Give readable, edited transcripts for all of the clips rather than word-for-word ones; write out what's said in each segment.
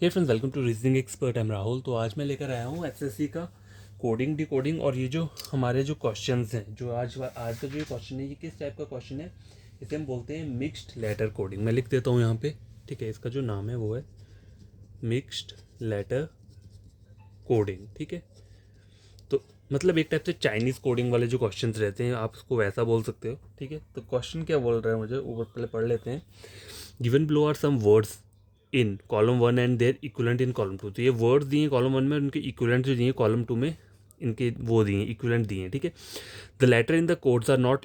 Hey friends, welcome to reasoning expert. I am Rahul. तो आज मैं लेकर आया हूँ एसएससी का कोडिंग डिकोडिंग। और ये जो हमारे जो क्वेश्चंस हैं, जो आज का जो ये क्वेश्चन है, ये किस टाइप का क्वेश्चन है, इसे हम बोलते हैं मिक्स्ड लेटर कोडिंग। मैं लिख देता हूँ यहाँ पे, ठीक है। इसका जो नाम है वो है मिक्स्ड लेटर कोडिंग, ठीक है। तो मतलब एक टाइप से चाइनीज़ कोडिंग वाले जो क्वेश्चंस रहते हैं, आप उसको वैसा बोल सकते हो, ठीक है। तो क्वेश्चन क्या बोल रहा है मुझे ऊपर पहले पढ़ लेते हैं। Given below are some words in column 1 and their equivalent in column 2। तो ये वर्ड्स दिए कॉलम 1 में, उनके इक्विवेलेंट जो दिए कॉलम 2 में, इनके वो दिए इक्विवेलेंट दिए, ठीक है। The letter in the codes are not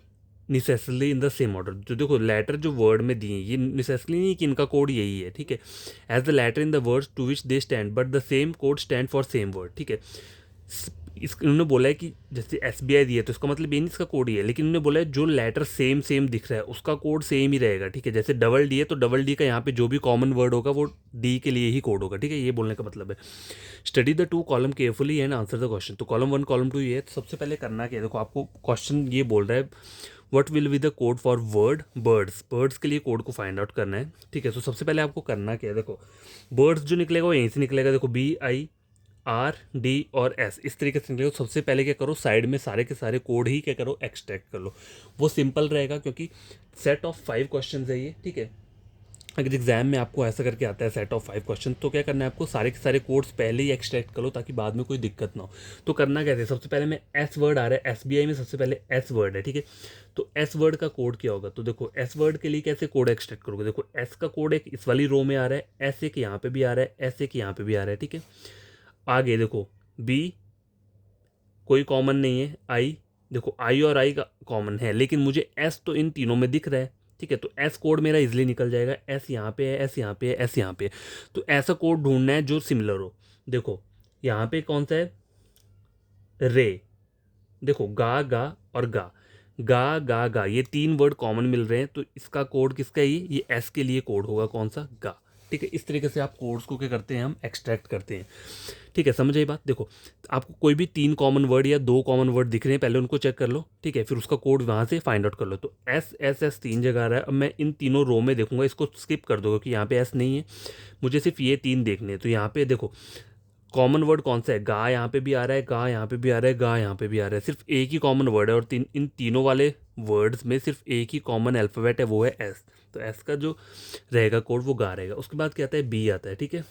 necessarily in the same order. जो देखो लेटर जो वर्ड में दिए, ये निसेसरली नहीं कि इनका कोड यही है, ठीक है। As the letter in the words to which they stand but the same code stand for same word, ठीक है। इस उन्होंने बोला है कि जैसे SBI दिया तो इसका मतलब ये नहीं इसका कोड ही है, लेकिन उन्होंने बोला है जो लेटर सेम सेम दिख रहा है उसका कोड सेम ही रहेगा, ठीक है। जैसे डबल डी है तो डबल डी का यहाँ पे जो भी कॉमन वर्ड होगा वो डी के लिए ही कोड होगा, ठीक है। ये बोलने का मतलब है। Study the two column carefully and answer the question. तो कॉलम 1 कॉलम 2 ये है। तो सबसे पहले करना क्या है, देखो आपको क्वेश्चन ये बोल रहा है what will be the code for word birds. Birds के लिए कोड को फाइंड आउट करना है, ठीक है। तो सबसे पहले आपको करना क्या है, देखो बर्ड्स जो निकलेगा वो यहीं से निकलेगा। देखो BI R D और S इस तरीके से निकलेगा। सबसे पहले क्या करो, साइड में सारे के सारे कोड ही क्या करो, एक्सट्रैक्ट कर लो। वो सिंपल रहेगा क्योंकि सेट ऑफ 5 क्वेश्चन है ये, ठीक है। अगर एग्जाम में आपको ऐसा करके आता है सेट ऑफ 5 क्वेश्चन, तो क्या करना है आपको, सारे के सारे कोड्स पहले ही एक्सट्रैक्ट कर लो ताकि बाद में कोई दिक्कत ना हो। तो करना क्या है, सबसे पहले में S वर्ड आ रहा है, SBI में सबसे पहले S वर्ड है, ठीक है। तो S वर्ड का कोड क्या होगा, तो देखो S वर्ड के लिए कैसे कोड एक्सट्रैक्ट करोगे। देखो S का कोड एक इस वाली रो में आ रहा है, S एक यहाँ पे भी आ रहा है, S एक यहाँ पे भी आ रहा है, ठीक है। आगे देखो B कोई कॉमन नहीं है, आई देखो आई और आई का कॉमन है, लेकिन मुझे एस तो इन तीनों में दिख रहा है, ठीक है। तो एस कोड मेरा इजीली निकल जाएगा। एस यहाँ पे है, एस यहाँ पे है, एस यहाँ पे है। तो ऐसा कोड ढूंढना है जो सिमिलर हो। देखो यहाँ पे कौन सा है, रे। देखो गा गा और गा, गा गा गा, ये 3 वर्ड कॉमन मिल रहे हैं। तो इसका कोड किसका है, ये एस के लिए कोड होगा कौन सा, गा, ठीक है। इस तरीके से आप कोड्स को क्या करते हैं, हम एक्सट्रैक्ट करते हैं, ठीक है। समझ आई बात। देखो आपको कोई भी 3 कॉमन वर्ड या 2 कॉमन वर्ड दिख रहे हैं, पहले उनको चेक कर लो, ठीक है। फिर उसका कोड वहाँ से फाइंड आउट कर लो। तो S 3 जगह आ रहा है। अब मैं इन तीनों रो में देखूंगा, इसको स्किप कर दो क्योंकि यहाँ पे S नहीं है, मुझे सिर्फ ये 3 देखने हैं। तो यहाँ पे देखो कॉमन वर्ड कौन सा है, गा यहाँ पे भी आ रहा है, गा यहाँ पे भी आ रहा है, गा यहाँ पे भी आ रहा है। सिर्फ एक ही कॉमन वर्ड है और इन तीनों वाले वर्ड्स में सिर्फ एक ही कॉमन अल्फ़ाबेट है, वो है S। तो S का जो रहेगा कोड वो गा रहेगा। उसके बाद क्या आता है, B आता है, ठीक है।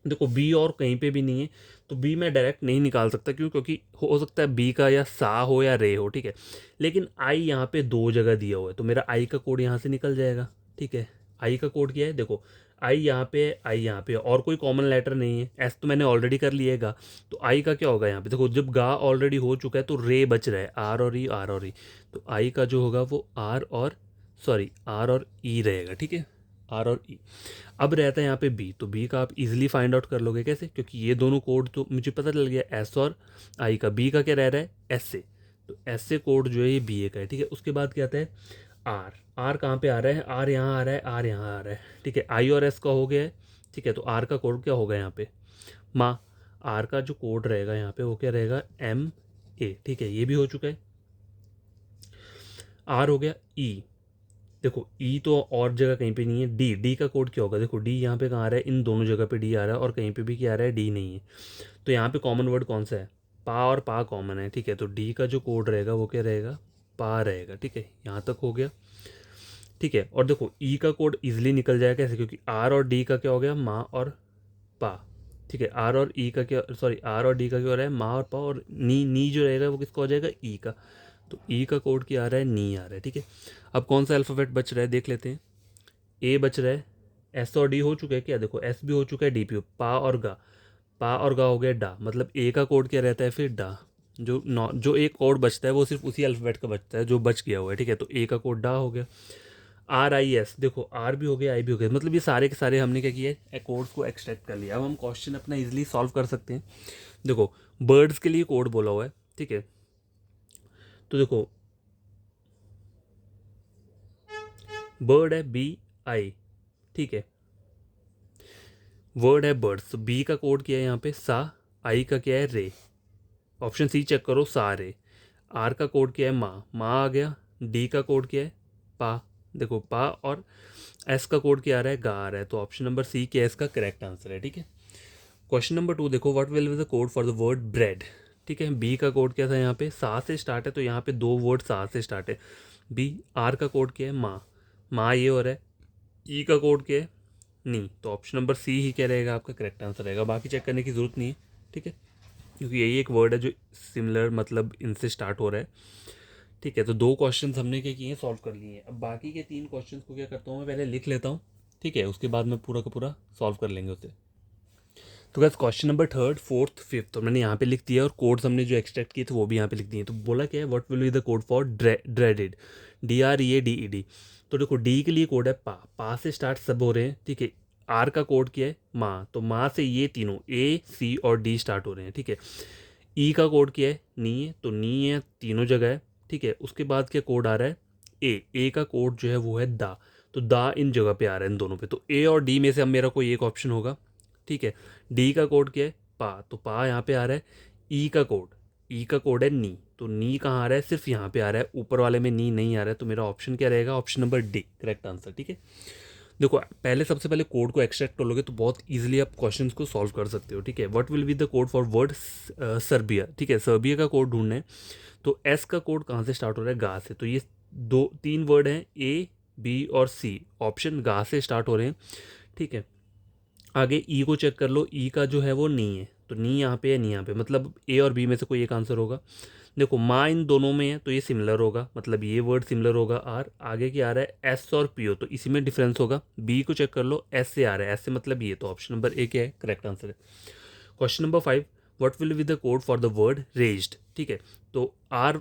देखो बी और कहीं पे भी नहीं है, तो बी मैं डायरेक्ट नहीं निकाल सकता, क्यों, क्योंकि हो सकता है बी का या सा हो या रे हो, ठीक है। लेकिन आई यहाँ पे 2 जगह दिया हुआ है, तो मेरा आई का कोड यहाँ से निकल जाएगा, ठीक है। आई का कोड क्या है, देखो आई यहाँ पे है, आई यहाँ पे है, और कोई कॉमन लेटर नहीं है। एस तो मैंने ऑलरेडी कर लिएगा। तो आई का क्या होगा यहाँ पे, देखो जब गा ऑलरेडी हो चुका है तो रे बच रहा है, आर और ई, आर और ई। तो आई का जो होगा वो आर और ई रहेगा, ठीक है, आर और ई। अब रहता है यहाँ पे बी, तो बी का आप इजीली फाइंड आउट कर लोगे, कैसे, क्योंकि ये दोनों कोड तो मुझे पता चल गया एस और आई का। बी का क्या रह रहा है, एस से। तो एस से कोड जो है ये बी ए का है, ठीक है। उसके बाद क्या आता है, आर। आर कहाँ पे आ रहा है, आर यहाँ आ रहा है, आर यहाँ आ रहा है, ठीक है। आई और एस का हो गया है, ठीक है। तो आर का कोड क्या होगा यहाँ पे, माँ। आर का जो कोड रहेगा यहाँ पे वो क्या रहेगा, MA, ठीक है। ये भी हो चुका है। आर हो गया, ई। देखो ई तो और जगह कहीं पे नहीं है। डी, डी का कोड क्या होगा, देखो डी यहाँ पे कहाँ आ रहा है, इन दोनों जगह पे डी आ रहा है और कहीं पे भी क्या आ रहा है, डी नहीं है। तो यहाँ पे कॉमन वर्ड कौन सा है, पा, और पा कॉमन है, ठीक है। तो डी का जो कोड रहेगा वो क्या रहेगा, पा रहेगा, ठीक है। यहाँ तक हो गया, ठीक है। और देखो ई का कोड इजिली निकल जाएगा, कैसे, क्योंकि आर और डी का क्या हो गया, माँ और पा, ठीक है। आर और ई का क्या, सॉरी आर और डी का क्या हो रहा है, माँ और पा, और नी, नी जो रहेगा वो किसका हो जाएगा, ई का। तो ई का कोड क्या आ रहा है, नी आ रहा है, ठीक है। अब कौन सा अल्फ़ाबेट बच रहा है देख लेते हैं। ए बच रहा है, एस और डी हो चुका है क्या, देखो एस भी हो चुका है, डी पी हो, पा और गा। पा और गा हो गया डा, मतलब ए का कोड क्या रहता है फिर, डा। जो एक कोड बचता है वो सिर्फ उसी अल्फ़ाबेट का बचता है जो बच गया हुआ है, ठीक है। तो ए का कोड डा हो गया। RIS, देखो आर भी हो गया, आई भी हो गया, मतलब ये सारे के सारे हमने क्या किया, कोड्स को एक्सट्रैक्ट कर लिया। अब हम क्वेश्चन अपना इजीली सॉल्व कर सकते हैं। देखो बर्ड्स के लिए कोड बोला हुआ है, ठीक है। तो देखो बर्ड है BI, ठीक है। वर्ड है बर्ड्स, तो बी का कोड क्या है यहाँ पे, सा। आई का क्या है, रे। ऑप्शन सी चेक करो, सा रे। आर का कोड क्या है, माँ, माँ आ गया। डी का कोड क्या है, पा। देखो पा और एस का कोड क्या आ रहा है, गा आ रहा है, तो ऑप्शन नंबर सी क्या है इसका करेक्ट आंसर है। ठीक है, क्वेश्चन नंबर 2 देखो, what will be the code for the word bread. ठीक है, बी का कोड क्या था, यहाँ पे सा से स्टार्ट है, तो यहाँ पे दो वर्ड सा से स्टार्ट है। बी, आर का कोड क्या है, माँ, माँ ये हो रहा है। ई का कोड क्या है, नी, तो ऑप्शन नंबर सी ही क्या रहेगा आपका करेक्ट आंसर रहेगा, बाकी चेक करने की ज़रूरत नहीं है। ठीक है, क्योंकि यही एक वर्ड है जो सिमिलर मतलब इनसे स्टार्ट हो रहा है। ठीक है, तो दो क्वेश्चन हमने क्या किए हैं, सॉल्व कर लिए हैं। अब बाकी के तीन क्वेश्चन को क्या करता हूँ मैं, पहले लिख लेता हूँ। ठीक है, उसके बाद मैं पूरा का पूरा सॉल्व कर लेंगे उसे। तो gas question number third fourth fifth तो मैंने यहाँ पे लिख दिया, और कोड्स हमने जो एक्सट्रैक्ट किए थे वो भी यहाँ पे लिख दिए। तो बोला क्या है, what will be the code for dreaded, DREADED। तो देखो डी के लिए कोड है पा, पा से स्टार्ट सब हो रहे हैं। ठीक है, आर का कोड क्या है, माँ, तो माँ से ये तीनों ए सी और डी स्टार्ट हो रहे हैं। ठीक है, ई का कोड क्या है, नी है, तो नी है तीनों जगह है। ठीक है, उसके बाद क्या कोड आ रहा है, ए का कोड जो है वो है दा, तो दा इन जगह पे आ रहा है इन दोनों पे, तो ए और डी में से अब मेरा कोई एक ऑप्शन होगा। ठीक है, डी का कोड क्या है, पा, तो पा यहाँ पे आ रहा है। ई का कोड है नी, तो नी कहाँ आ रहा है, सिर्फ यहाँ पे आ रहा है, ऊपर वाले में नी नहीं आ रहा है, तो मेरा ऑप्शन क्या रहेगा, option number D correct answer. ठीक है, देखो पहले सबसे पहले कोड को एक्सट्रैक्ट कर लोगे तो बहुत इजीली आप क्वेश्चंस को सॉल्व कर सकते हो। ठीक है, what will be the code for word Serbia. ठीक है, सर्बिया का कोड ढूंढना है, तो एस का कोड कहाँ से स्टार्ट हो रहा है, गा से, तो ये दो तीन वर्ड हैं, ए बी और सी, ऑप्शन गा से स्टार्ट हो रहे हैं। ठीक है, आगे ई को चेक कर लो, ई का जो है वो नी है, तो नी यहाँ पे है, नी यहाँ पे, मतलब ए और बी में से कोई एक आंसर होगा। देखो माँ इन दोनों में है, तो ये सिमिलर होगा, मतलब ये वर्ड सिमिलर होगा। आर आगे क्या आ रहा है, एस और पी हो, तो इसी में डिफरेंस होगा। बी को चेक कर लो, एस से आ रहा है, एस से मतलब ये, तो ऑप्शन नंबर ए क्या है करेक्ट आंसर है। Question number 5, what will be the code for the word raised. ठीक है, तो आर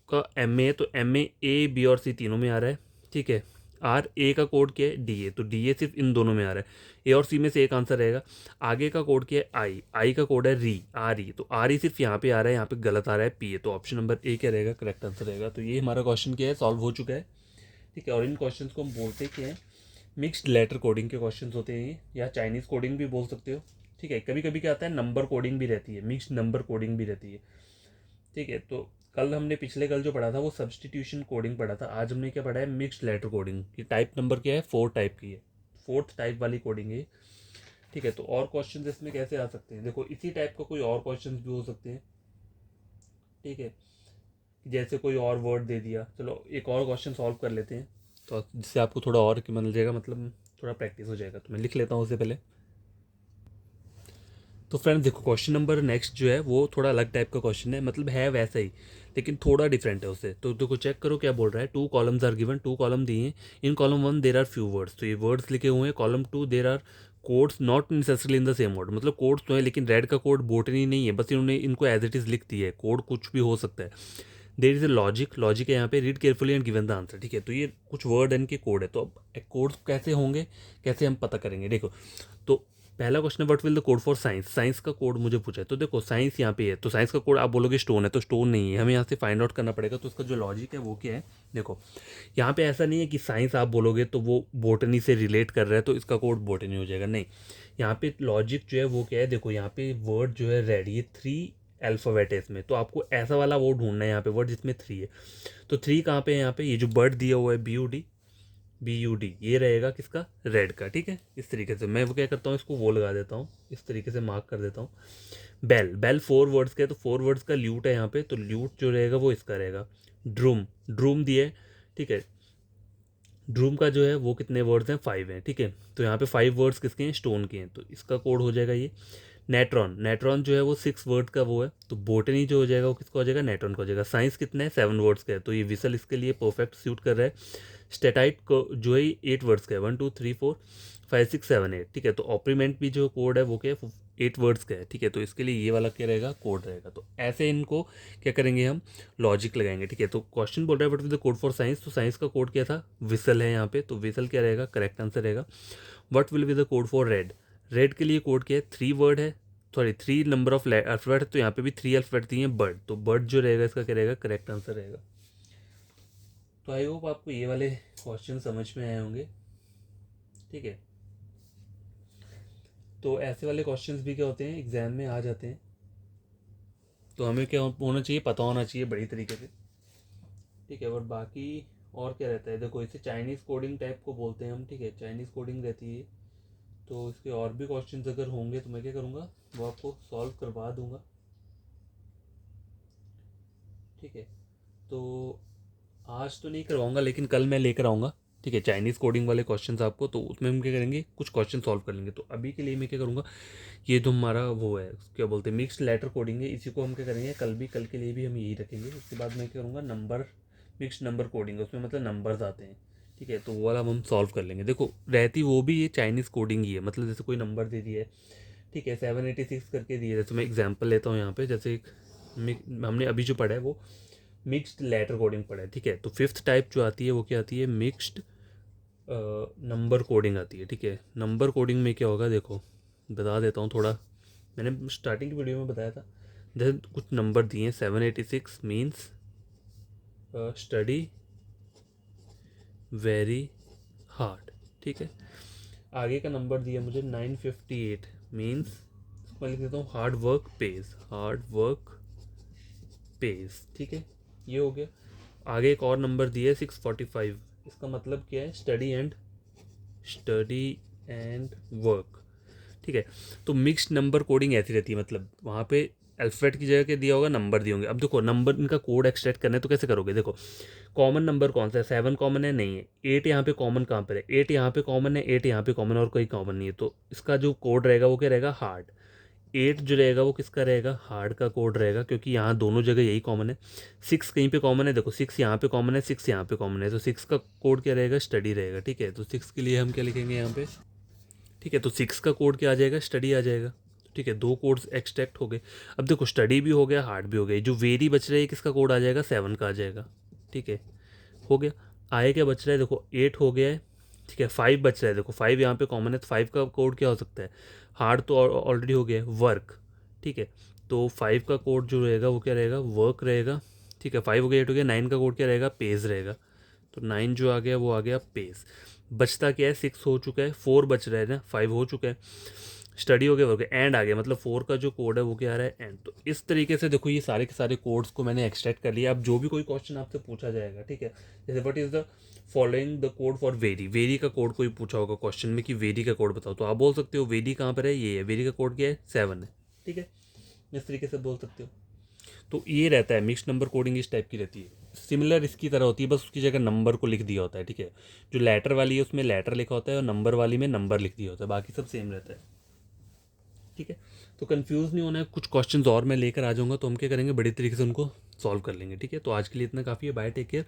का एम ए, तो एम ए बी और सी तीनों में आ रहा है। ठीक है, आर ए का कोड क्या है, डी ए, तो डी ए सिर्फ इन दोनों में आ रहा है, ए और सी में से एक आंसर रहेगा। आगे का कोड क्या है, आई, आई का कोड है री, आर ई, तो आर ई सिर्फ यहाँ पे आ रहा है, यहाँ पे गलत आ रहा है, पी ए, तो ऑप्शन नंबर ए क्या रहेगा करेक्ट आंसर रहेगा। तो ये हमारा क्वेश्चन क्या है, सॉल्व हो चुका है। ठीक है, और इन क्वेश्चन को हम बोलते क्या हैं, मिक्स्ड लेटर कोडिंग के क्वेश्चन होते हैं, या चाइनीज़ कोडिंग भी बोल सकते हो। ठीक है, कभी कभी क्या आता है, नंबर कोडिंग भी रहती है, मिक्स्ड नंबर कोडिंग भी रहती है। ठीक है, तो कल हमने पिछले कल जो पढ़ा था वो सब्सटीट्यूशन कोडिंग पढ़ा था, आज हमने क्या पढ़ा है, मिक्स्ड लेटर कोडिंग की टाइप नंबर क्या है, 4 टाइप की है, फोर्थ टाइप वाली कोडिंग है। ठीक है, तो और क्वेश्चन इसमें कैसे आ सकते हैं, देखो इसी टाइप का कोई और क्वेश्चन भी हो सकते हैं। ठीक है, जैसे कोई और वर्ड दे दिया, चलो एक और क्वेश्चन सॉल्व कर लेते हैं, तो जिससे आपको थोड़ा और मिल जाएगा, मतलब थोड़ा प्रैक्टिस हो जाएगा। तो मैं लिख लेता हूँ उससे पहले। तो फ्रेंड्स देखो क्वेश्चन नंबर नेक्स्ट जो है वो थोड़ा अलग टाइप का क्वेश्चन है, मतलब है वैसा ही लेकिन थोड़ा डिफरेंट है उससे। तो देखो चेक करो क्या बोल रहा है, 2 कॉलम्स आर गिवन, 2 कॉलम दिए हैं, in column 1 there are few words, तो ये वर्ड्स लिखे हुए हैं। Column 2 there are codes not necessarily in the same word, मतलब कोड्स तो है लेकिन रेड का कोड बोटनी नहीं है, बस इन्होंने इनको एज इट इज़ लिख दिया है, कोड कुछ भी हो सकता है। There is a logic, logic है यहाँ पे, read carefully and given the answer. ठीक है, तो ये कुछ वर्ड इनके कोड है, तो अब कोड्स कैसे होंगे, कैसे हम पता करेंगे, देखो। तो पहला क्वेश्चन है what will the code for science, science का कोड मुझे पूछा है, तो देखो साइंस यहाँ पे है, तो साइंस का कोड आप बोलोगे स्टोन है, तो स्टोन नहीं है, हमें यहाँ से फाइंड आउट करना पड़ेगा। तो उसका जो लॉजिक है वो क्या है, देखो यहाँ पे ऐसा नहीं है कि साइंस आप बोलोगे तो वो बोटनी से रिलेट कर रहा है तो इसका कोड बोटनी हो जाएगा, नहीं। यहाँ पे लॉजिक जो है वो क्या है, देखो यहाँ पे वर्ड जो है रेड, ये 3 अल्फ़ाबेट है इसमें, तो आपको ऐसा वाला वो ढूंढना है यहाँ पे वर्ड जिसमें 3 है। तो 3 कहाँ पे है, यहाँ पे ये जो बर्ड दिया हुआ है BUD ये रहेगा किसका, रेड का। ठीक है, इस तरीके से मैं वो क्या करता हूँ, इसको वो लगा देता हूँ, इस तरीके से मार्क कर देता हूँ। बेल, बेल 4 वर्ड्स का है, तो 4 वर्ड्स का ल्यूट है यहाँ पे, तो ल्यूट जो रहेगा वो इसका रहेगा। ड्रूम, ड्रूम दिए। ठीक है, ड्रूम का जो है वो कितने वर्ड्स हैं, 5 हैं। ठीक है, तो यहाँ पे 5 वर्ड्स किसके हैं, स्टोन के हैं, तो इसका कोड हो जाएगा ये। नेट्रॉन, नेट्रॉन जो है वो 6 वर्ड का वो है, तो बोटनी जो हो जाएगा वो किसका हो जाएगा, नेट्रॉन का हो जाएगा। साइंस कितने हैं, 7 वर्ड्स का है, तो ये विसल इसके लिए परफेक्ट सूट कर रहा है। स्टेटाइट को जो है 8 वर्ड्स का है, 1 2 3 4 5 6 7 8। ठीक है, तो ऑप्रीमेंट भी जो कोड है वो क्या है, 8 वर्ड्स का है। ठीक है, तो इसके लिए ये वाला क्या रहेगा, कोड रहेगा। तो ऐसे इनको क्या करेंगे हम, लॉजिक लगाएंगे। ठीक है, तो क्वेश्चन बोल रहा है what is the code for science, तो साइंस का कोड क्या था, विसल है यहाँ पे, तो विसल क्या रहेगा, करेक्ट आंसर रहेगा। What will be the code for red, red के लिए कोड क्या है, 3 वर्ड है, सॉरी 3 नंबर ऑफ अल्फाबेट है, तो यहाँ पे भी 3 अल्फाबेट दिए हैं, बर्ड, तो बर्ड जो रहेगा इसका क्या रहेगा, करेक्ट आंसर रहेगा। तो आई होप आपको ये वाले क्वेश्चन समझ में आए होंगे। ठीक है, तो ऐसे वाले क्वेश्चंस भी क्या होते हैं, एग्जाम में आ जाते हैं, तो हमें क्या होना चाहिए, पता होना चाहिए बड़ी तरीके से। ठीक है, और बाकी और क्या रहता है, देखो इसे चाइनीज़ कोडिंग टाइप को बोलते हैं हम, ठीक है, चाइनीज़ कोडिंग रहती है। तो इसके और भी क्वेश्चंस अगर होंगे तो मैं क्या करूँगा, वो आपको सॉल्व करवा दूँगा, ठीक है। तो आज तो नहीं करवाऊँगा लेकिन कल मैं लेकर आऊँगा, ठीक है, चाइनीज़ कोडिंग वाले क्वेश्चंस आपको। तो उसमें हम क्या करेंगे, कुछ क्वेश्चन सॉल्व कर लेंगे। तो अभी के लिए मैं क्या करूँगा, ये जो हमारा वो है क्या बोलते हैं मिक्स्ड लेटर कोडिंग है, इसी को हम क्या करेंगे कल के लिए भी हम यही रखेंगे। उसके बाद मैं क्या करूँगा, नंबर मिक्स्ड नंबर कोडिंग, उसमें मतलब नंबर्स आते हैं, ठीक है, तो वो वाला हम सॉल्व कर लेंगे। देखो रहती वो भी ये चाइनीज़ कोडिंग ही है, मतलब जैसे कोई नंबर दे दिया है, ठीक है, 786 करके दिए, जैसे मैं एग्जाम्पल लेता हूँ यहाँ पे, जैसे एक हमने अभी जो पढ़ा है वो मिक्स्ड लेटर कोडिंग पढ़ा है, ठीक है। तो फिफ्थ टाइप जो आती है वो क्या आती है, मिक्स्ड नंबर कोडिंग आती है, ठीक है। नंबर कोडिंग में क्या होगा, देखो बता देता हूँ थोड़ा, मैंने स्टार्टिंग की वीडियो में बताया था। जैसे कुछ नंबर दिए हैं, 786 मीन्स स्टडी वेरी हार्ड, ठीक है। आगे का नंबर दिया मुझे 958 मीन्स, मैं लिख देता हूँ hard work page, hard work page, ठीक है, ये हो गया। आगे एक और नंबर दिया है 645, इसका मतलब क्या है, स्टडी एंड वर्क, ठीक है। तो मिक्स्ड नंबर कोडिंग ऐसी रहती है, मतलब वहाँ पे अल्फ़ाबेट की जगह के दिया होगा नंबर दिए होंगे। अब देखो नंबर इनका कोड एक्सट्रैक्ट करना है तो कैसे करोगे, देखो कॉमन नंबर कौन सा है, 7 कॉमन है, नहीं है। 8 यहाँ पे कॉमन कहाँ पर है, 8 यहाँ पे कॉमन है, 8 यहाँ पे कॉमन, और कोई कॉमन नहीं है, तो इसका जो कोड रहेगा वो क्या रहेगा, हार्ड। 8 जो रहेगा वो किसका रहेगा, हार्ड का कोड रहेगा, क्योंकि यहाँ दोनों जगह यही कॉमन है। 6 कहीं पे कॉमन है, देखो 6 यहाँ पे कॉमन है, 6 यहाँ पे कॉमन है, तो 6 का कोड क्या रहेगा, स्टडी रहेगा, ठीक है। तो 6 के लिए हम क्या लिखेंगे यहाँ पे, ठीक है, तो 6 का कोड क्या आ जाएगा, स्टडी आ जाएगा, ठीक है। दो कोड्स एक्सट्रैक्ट हो गए। अब देखो स्टडी भी हो गया, हार्ड भी हो गया, जो वेरी बच रहा है किसका कोड आ जाएगा, 7 का आ जाएगा, ठीक है, हो गया। आए क्या बच रहा है, देखो 8 हो गया है, ठीक है। 5 बच रहा है, देखो 5 यहाँ पे कॉमन है, तो 5 का कोड क्या हो सकता है, हार्ड तो ऑलरेडी हो गया है, वर्क, ठीक है। तो 5 का कोड जो रहेगा वो क्या रहेगा, वर्क रहेगा, ठीक है। 5 हो गया, 8 हो गया, 9 का कोड क्या रहेगा, पेज रहेगा। तो 9 जो आ गया वो आ गया पेज। बचता क्या है, 6 हो चुका है, 4 बच रहा है ना, 5 हो चुका है, स्टडी हो गया, वर्क एंड आ गया, मतलब 4 का जो कोड है वो क्या आ रहा है, एंड। तो इस तरीके से देखो ये सारे के सारे कोड्स को मैंने एक्सट्रैक्ट कर लिया। अब जो भी कोई क्वेश्चन आपसे पूछा जाएगा, ठीक है, जैसे what is the following the code for very, very का कोड कोई पूछा होगा क्वेश्चन में कि वेरी का कोड बताओ, तो आप बोल सकते हो वेरी कहाँ पर है, ये है, वेरी का कोड क्या है, 7 है, ठीक है, इस तरीके से बोल सकते हो। तो ये रहता है मिक्स्ड नंबर कोडिंग, इस टाइप की रहती है, सिमिलर इसकी तरह होती है, बस उसकी जगह नंबर को लिख दिया होता है, ठीक है। जो लेटर वाली है उसमें लेटर लिखा होता है और नंबर वाली में नंबर लिख दिया होता है, बाकी सब सेम रहता है, ठीक है। तो कंफ्यूज नहीं होना है, कुछ क्वेश्चंस और मैं लेकर आ जाऊँगा, तो हम क्या करेंगे, बड़ी तरीके से उनको सॉल्व कर लेंगे, ठीक है। तो आज के लिए इतना काफ़ी है, बाय, टेक केयर।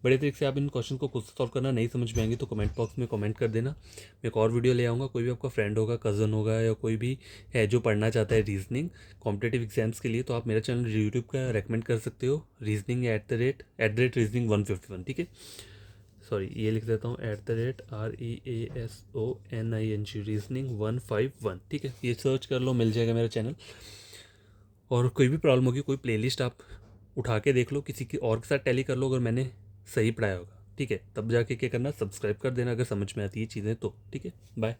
बड़े तरीके से आप इन क्वेश्चन को खुद सॉल्व करना, नहीं समझ में आएंगे तो कमेंट बॉक्स में कमेंट कर देना, मैं एक और वीडियो ले आऊँगा। कोई भी आपका फ्रेंड होगा, कज़न होगा, या कोई भी है जो पढ़ना चाहता है रीजनिंग कॉम्पिटेटिव एग्जाम्स के लिए, तो आप मेरा चैनल यूट्यूब का रेकमेंड कर सकते हो, रीजनिंग @ रीजनिंग 151, ठीक है। सॉरी, ये लिख देता हूँ @REASONING रीजनिंग 151, ठीक है। ये सर्च कर लो, मिल जाएगा मेरा चैनल। और कोई भी प्रॉब्लम होगी, कोई प्लेलिस्ट आप उठा के देख लो, किसी की और के साथ टैली कर लो, अगर मैंने सही पढ़ाया होगा, ठीक है, तब जाके क्या करना, सब्सक्राइब कर देना अगर समझ में आती है चीज़ें तो, ठीक है। बाय।